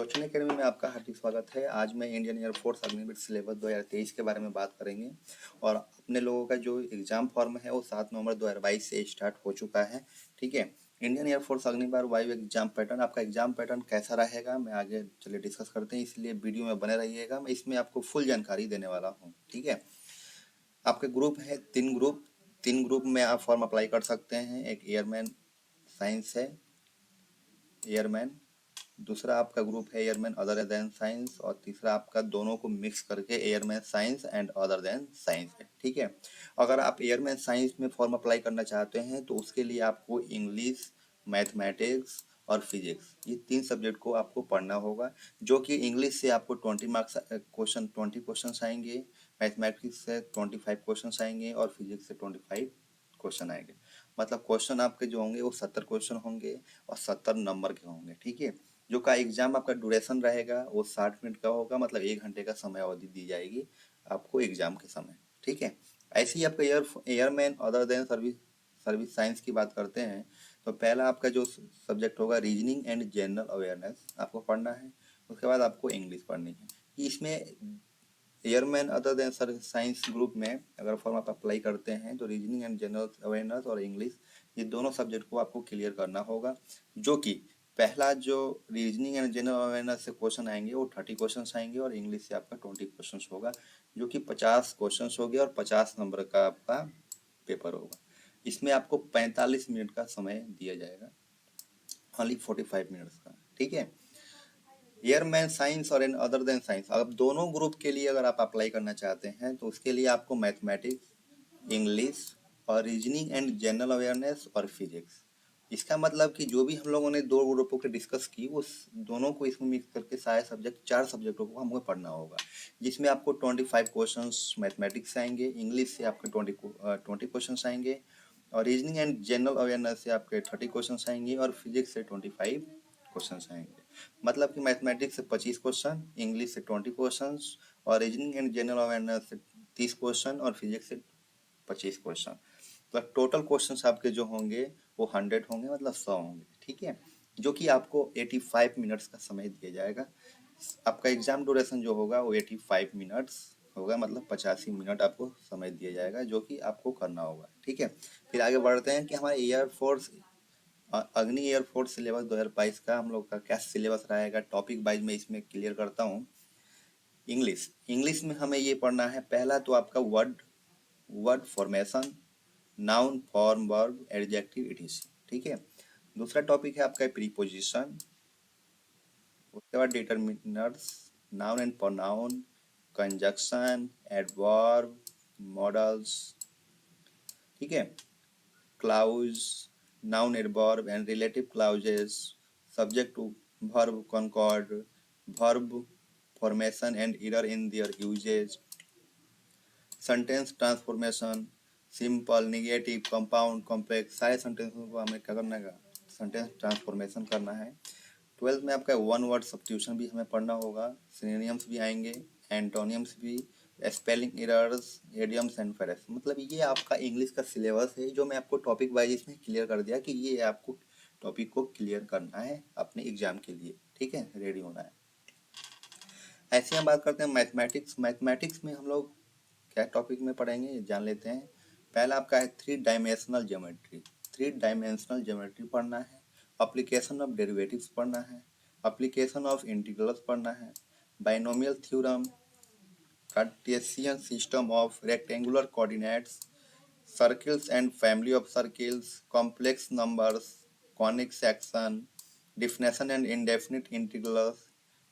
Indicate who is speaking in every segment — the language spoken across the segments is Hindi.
Speaker 1: लोचन एकेडमी में आपका हार्दिक स्वागत है। आज मैं इंडियन एयरफोर्स अग्निवीर सिलेबस 2023 के बारे में बात करेंगे और अपने लोगों का जो एग्जाम फॉर्म है वो 7 नवंबर 2022 से स्टार्ट हो चुका है। ठीक है, इंडियन एयरफोर्स अग्निवीर वायु एग्जाम पैटर्न, आपका एग्जाम पैटर्न कैसा रहेगा मैं आगे चलिए डिस्कस करते हैं, इसलिए वीडियो में बने रहिएगा। मैं इसमें आपको फुल जानकारी देने वाला हूँ। ठीक है, आपके ग्रुप है 3 ग्रुप। 3 ग्रुप में आप फॉर्म अप्लाई कर सकते हैं। एक एयरमैन साइंस है, एयरमैन। दूसरा आपका ग्रुप है एयरमैन अदर देन साइंस, और तीसरा आपका दोनों को मिक्स करके airman science and other than science है। ठीक है, अगर आप एयरमैन साइंस में फॉर्म अप्लाई करना चाहते हैं तो उसके लिए आपको इंग्लिश, मैथमेटिक्स और फिजिक्स, ये 3 सब्जेक्ट को आपको पढ़ना होगा। जो कि इंग्लिश से आपको 20 क्वेश्चन आएंगे, मैथमेटिक्स से 25 क्वेश्चन आएंगे और फिजिक्स से 25 क्वेश्चन आएंगे। मतलब क्वेश्चन आपके जो होंगे वो 70 क्वेश्चन होंगे और 70 नंबर के होंगे। ठीक है, जो का एग्जाम आपका ड्यूरेशन रहेगा वो 60 मिनट का होगा, मतलब 1 घंटे का समय अवधि दी जाएगी आपको एग्जाम के समय। ठीक है, ऐसे ही आपका airman other than service science की बात करते हैं तो पहला आपका जो सब्जेक्ट होगा रीजनिंग एंड जनरल अवेयरनेस आपको पढ़ना है। उसके बाद आपको इंग्लिश पढ़नी है। इसमें airman other than science group में अगर फॉर्म आप अप्लाई करते हैं तो रीजनिंग एंड जनरल अवेयरनेस और इंग्लिश, ये दोनों सब्जेक्ट को आपको क्लियर करना होगा। जो कि पहला जो रीजनिंग एंड जनरल अवेयरनेस से क्वेश्चन आएंगे वो 30 क्वेश्चन आएंगे और इंग्लिश से आपका 20 क्वेश्चन होगा, जो कि 50 क्वेश्चन हो गया और 50 नंबर का आपका पेपर होगा। इसमें आपको 45 मिनट का समय दिया जाएगा, ओनली 45 मिनट्स का। ठीक है, एयरमैन साइंस और इन अदर देन साइंस, अब दोनों ग्रुप के लिए अगर आप अप्लाई करना चाहते हैं तो उसके लिए आपको मैथमेटिक्स, इंग्लिश और रीजनिंग एंड जनरल अवेयरनेस और फिजिक्स, इसका मतलब कि जो भी हम लोगों ने 2 ग्रुपों के डिस्कस की उस दोनों को इसमें मिक्स करके सारे सब्जेक्ट 4 सब्जेक्टों को हमको पढ़ना होगा, जिसमें आपको 25 क्वेश्चंस मैथमेटिक्स से आएंगे, इंग्लिश से आपके 20 क्वेश्चंस आएंगे और रीजनिंग एंड जनरल अवेयरनेस से आपके 30 क्वेश्चंस आएंगे और फिजिक्स से 25 क्वेश्चंस आएंगे। मतलब कि मैथमेटिक्स से 25 क्वेश्चन, इंग्लिश से 20 क्वेश्चन और रीजनिंग एंड जनरल अवेयरनेस से 30 क्वेश्चन और फिजिक्स से 25 क्वेश्चन। तो टोटल क्वेश्चंस आपके जो होंगे वो 100 होंगे, मतलब 100 होंगे। ठीक है, जो कि आपको 85 मिनट्स का समय दिया जाएगा। आपका एग्जाम ड्यूरेशन जो होगा वो 85 मिनट्स होगा, मतलब 85 मिनट आपको समय दिया जाएगा जो कि आपको करना होगा। ठीक है, फिर आगे बढ़ते हैं कि हमारे एयरफोर्स अग्नि एयरफोर्स सिलेबस 2022 का हम लोग का क्या सिलेबस रहेगा, टॉपिक वाइज में इसमें क्लियर करता हूँ। इंग्लिश में हमें ये पढ़ना है, पहला तो आपका word formation, noun, form, verb, adjective, etc.. ठीक है, दूसरा टॉपिक है आपका प्रीपोजिशन, उसके बाद determiners, noun and pronoun, conjunction, adverb, models. ठीक है, clause, noun, adverb and relative clauses, subject to verb concord, verb formation and error in their usage, sentence transformation, simple, negative, compound, complex, सारे सेंटेंस को हमें क्या करना है, सेंटेंस ट्रांसफॉर्मेशन करना है। 12th में आपका 1 वर्ड सब्स्टिट्यूशन भी हमें पढ़ना होगा, सिनोनिम्स भी आएंगे, एंटोनिम्स भी, spelling errors, idioms and phrase. मतलब ये आपका इंग्लिश का सिलेबस है जो मैं आपको टॉपिक वाइज इसमें क्लियर कर दिया कि ये आपको टॉपिक को क्लियर करना है अपने एग्जाम के लिए। ठीक है, रेडी होना है। ऐसे हम बात करते हैं मैथमेटिक्स में हम लोग क्या टॉपिक में पढ़ेंगे ये जान लेते हैं। पहला आपका है 3 डायमेंशनल ज्योमेट्री। 3 डायमेंशनल ज्योमेट्री पढ़ना है, एप्लीकेशन ऑफ डेरिवेटिव्स पढ़ना है, एप्लीकेशन ऑफ इंटीग्रल्स पढ़ना है, binomial theorem, Cartesian system of rectangular coordinates, circles and family of circles, complex numbers, conic section, definition and indefinite integrals,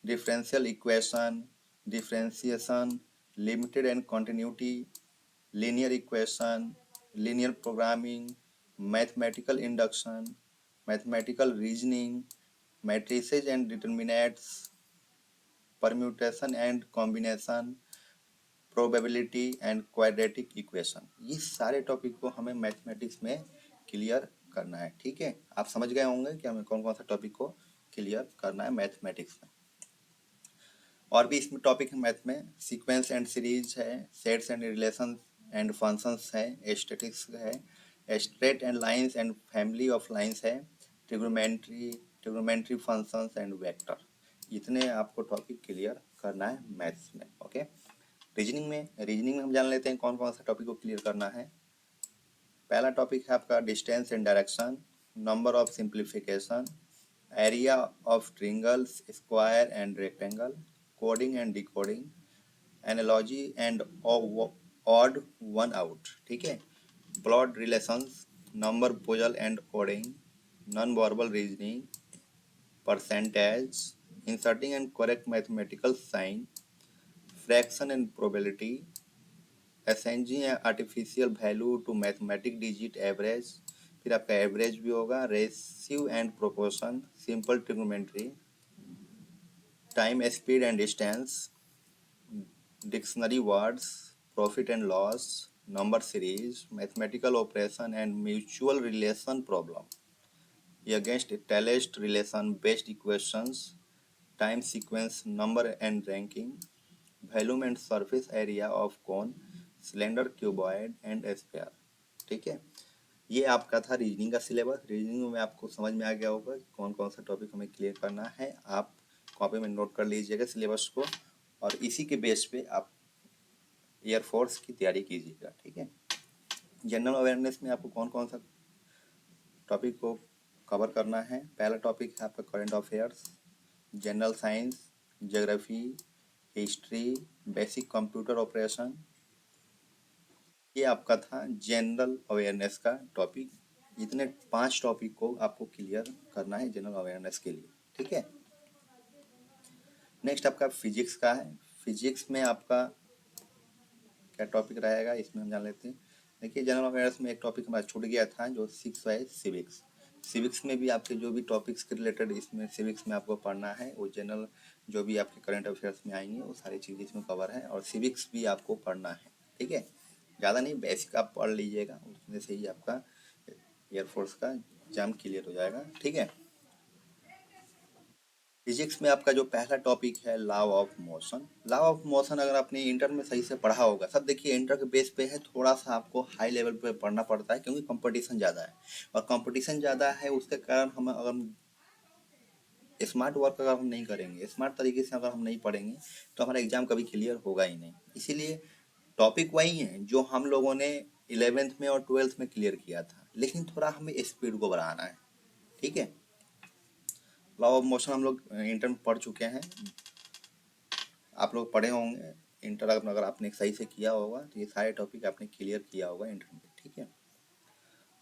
Speaker 1: differential equation, differentiation, limited and continuity, linear equation, linear programming, mathematical induction, mathematical reasoning, matrices and determinants, permutation and combination, probability and quadratic equation। ये सारे टॉपिक को हमें मैथमेटिक्स में क्लियर करना है। ठीक है, आप समझ गए होंगे कि हमें कौन कौन सा टॉपिक को क्लियर करना है मैथमेटिक्स में। और भी इसमें टॉपिक है मैथ में, सीक्वेंस एंड सीरीज है, sets and relation and functions है, स्टैटिस्टिक्स है, straight and lines and family of lines है, ट्रिग्नोमेट्री फंक्शंस एंड वेक्टर। इतने आपको टॉपिक क्लियर करना है मैथ्स में। ओके, रीजनिंग में हम जान लेते हैं कौन कौन सा टॉपिक को क्लियर करना है। पहला टॉपिक है आपका distance and direction, number of simplification, area of triangles, square and rectangle, coding and decoding, analogy and odd one out. ठीक है, blood relations, number puzzle and coding, non verbal reasoning, percentage, inserting and correct mathematical sign, fraction and probability, assigning artificial value to mathematic digit average, फिर आपका एवरेज भी होगा, ratio and proportion, simple trigonometry, time speed and distance, dictionary words, profit and loss, number series, mathematical operation and mutual relation problem, against tallest relation based equations, time sequence, number and ranking, volume and surface area of cone, cylinder, cuboid and sphere। ठीक है, ये आपका था रीजनिंग का सिलेबस। रीजनिंग में आपको समझ में आ गया होगा कि कौन कौन सा टॉपिक हमें क्लियर करना है। आप कॉपी में नोट कर लीजिएगा सिलेबस को, और इसी के बेस पे आप एयरफोर्स की तैयारी कीजिएगा। ठीक है, जनरल अवेयरनेस में आपको कौन कौन सा टॉपिक को कवर करना है। पहला टॉपिक है आपका current affairs, general science, geography, history, basic computer operation. ये आपका था जनरल अवेयरनेस का टॉपिक। इतने 5 टॉपिक को आपको क्लियर करना है जनरल अवेयरनेस के लिए। ठीक है, नेक्स्ट आपका फिजिक्स का है। फिजिक्स में आपका क्या टॉपिक रहेगा इसमें हम जान लेते हैं। देखिए, जनरल अवेयरनेस में एक टॉपिक हमारा छूट गया था जो 6 है, सिविक्स। सिविक्स में भी आपके जो भी टॉपिक्स के रिलेटेड इसमें सिविक्स में आपको पढ़ना है, वो जनरल जो भी आपके करंट अफेयर्स में आएंगे वो सारी चीज़ें इसमें कवर है, और सिविक्स भी आपको पढ़ना है। ठीक है, ज़्यादा नहीं, बेसिक आप पढ़ लीजिएगा, उसमें से ही आपका एयरफोर्स का एग्जाम क्लियर हो जाएगा। ठीक है, फिजिक्स में आपका जो पहला टॉपिक है law of motion. Law of motion अगर आपने इंटर में सही से पढ़ा होगा, सब देखिए इंटर के बेस पे है, थोड़ा सा आपको हाई लेवल पे पढ़ना पड़ता है क्योंकि कंपटीशन ज़्यादा है, और कंपटीशन ज़्यादा है उसके कारण हम अगर स्मार्ट वर्क अगर हम नहीं करेंगे, स्मार्ट तरीके से अगर हम नहीं पढ़ेंगे, तो हमारा एग्जाम कभी क्लियर होगा ही नहीं। इसीलिए टॉपिक वही है जो हम लोगों ने 11th में और 12th में क्लियर किया था, लेकिन थोड़ा हमें स्पीड को बढ़ाना है। ठीक है, लॉ ऑफ मोशन हम लोग इंटर में पढ़ चुके हैं, आप लोग पढ़े होंगे इंटर, अगर आपने सही से किया होगा तो ये सारे टॉपिक आपने क्लियर किया होगा इंटर में। ठीक है,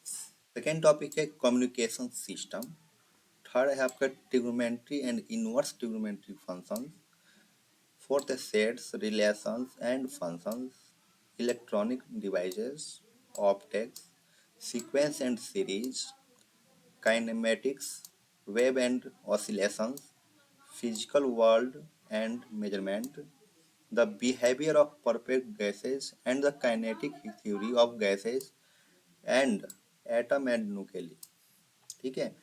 Speaker 1: सेकेंड टॉपिक है कम्युनिकेशन सिस्टम। थर्ड है आपका trigonometry and inverse trigonometry functions. Fourth है sets, relations and functions, electronic devices, optics, sequence and series, kinematics, wave and oscillations, physical world and measurement, the behavior of perfect gases and the kinetic theory of gases and atom and nuclei। ठीक है,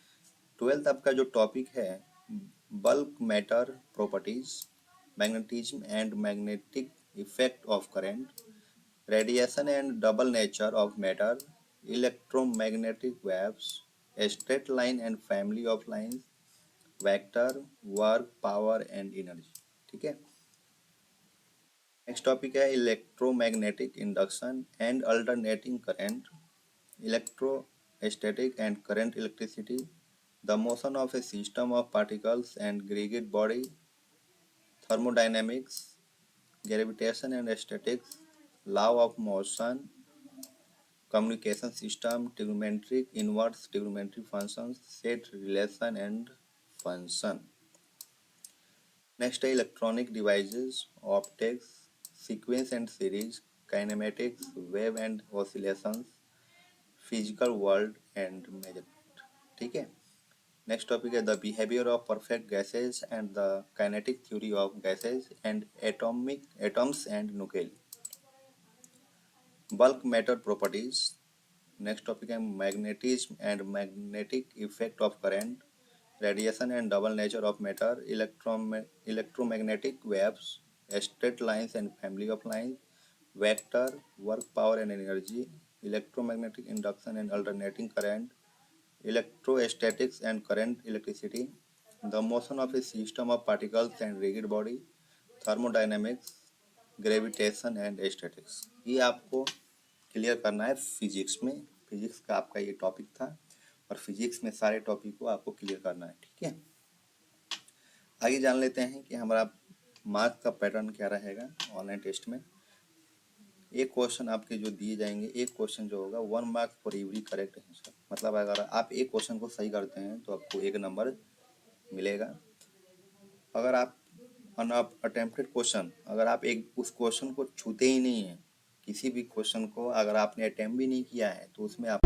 Speaker 1: 12th आपका जो टॉपिक है bulk matter properties, magnetism and magnetic effect of current, radiation and double nature of matter, electromagnetic waves, straight line and family of lines, vector, work, power and energy. ठीक है, नेक्स्ट टॉपिक है electromagnetic induction and alternating current, electrostatic and current electricity, the motion of a system of particles and aggregate body, thermodynamics, gravitation and statics, law of motion, communication system, trigonometric inverse trigonometry functions, set relation and function. Next है electronic devices, optics, sequence and series, kinematics, wave and oscillations, physical world and measurement. ठीक है, नेक्स्ट टॉपिक है the behaviour of perfect gases and the kinetic theory of gases and atoms and nucleus, bulk matter properties. Next topic है magnetism and magnetic effect of current, radiation and double nature of matter, electromagnetic waves, straight lines and family of lines, vector, work, power and energy, electromagnetic induction and alternating current, electrostatics and current electricity, the motion of a system of particles and rigid body, thermodynamics, gravitation and statics. ये आपको क्लियर करना है फिजिक्स में। फिजिक्स का आपका ये टॉपिक था और फिजिक्स में सारे टॉपिक को आपको क्लियर करना है, ठीक है। आगे जान लेते हैं कि हमारा मार्क्स का पैटर्न क्या रहेगा ऑनलाइन टेस्ट में। एक क्वेश्चन आपके जो दिए जाएंगे, एक क्वेश्चन जो होगा 1 marks for every correct answer, मतलब अगर आप एक क्वेश्चन को सही करते हैं तो आपको 1 नंबर मिलेगा। अगर आप अनअटेम्प्टेड क्वेश्चन, अगर आप एक उस क्वेश्चन को छूते ही नहीं है, किसी भी क्वेश्चन को अगर आपने अटेम्प्ट भी नहीं किया है तो उसमें आप